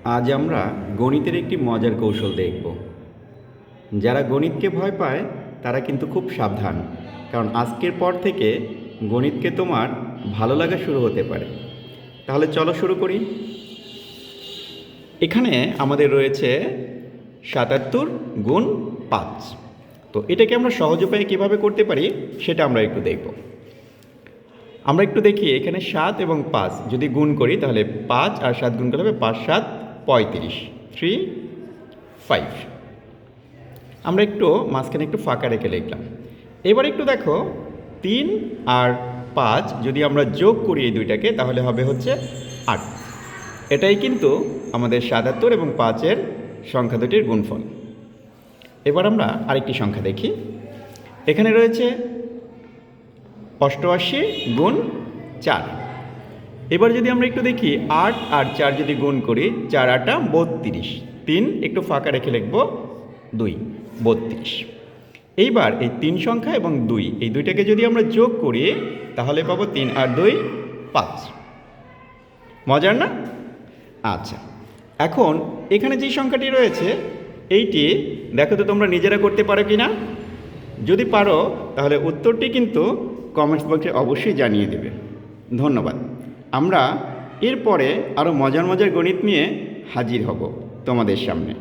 আজ আমরা গণিতের একটি মজার কৌশল দেখব। যারা গণিতকে ভয় পায় তারা কিন্তু খুব সাবধান, কারণ আজকের পর থেকে গণিতকে তোমার ভালো লাগা শুরু হতে পারে। তাহলে চলো শুরু করি। এখানে আমাদের রয়েছে ৭৭ গুণ ৫। তো এটাকে আমরা সহজ উপায়ে কীভাবে করতে পারি সেটা আমরা একটু দেখব। আমরা একটু দেখি, এখানে ৭ এবং ৫ যদি গুণ করি তাহলে ৫ আর ৭ গুণ করলে হবে ৫ ৭ ৩৫, 3 5। আমরা একটু মাঝখানে একটু ফাঁকা রেখে লিখলাম। এবার একটু দেখো, ৩ আর ৫ যদি আমরা যোগ করি এই দুইটাকে তাহলে হবে হচ্ছে ৮। এটাই কিন্তু আমাদের ৭৭ এবং ৫-এর সংখ্যা দুটির গুণফল। এবার আমরা আরেকটি সংখ্যা দেখি। এখানে রয়েছে ৮৮ গুণ ৪। এবার যদি আমরা একটু দেখি, ৮ আর ৪ যদি গুণ করি, ৪ ৮ ৩২, ৩ একটু ফাঁকা রেখে লিখব ২, ৩২। এইবার এই ৩ সংখ্যা এবং ২ এই দুইটাকে যদি আমরা যোগ করি তাহলে পাবো ৩ আর ২ ৫। মজার না? আচ্ছা, এখন এখানে যে সংখ্যাটি রয়েছে এইটি দেখো তো তোমরা নিজেরা করতে পারো কি না। যদি পারো তাহলে উত্তরটি কিন্তু কমেন্টস বক্সে অবশ্যই জানিয়ে দেবে। ধন্যবাদ। আমরা এরপরে আরও মজার মজার গণিত নিয়ে হাজির হব তোমাদের সামনে।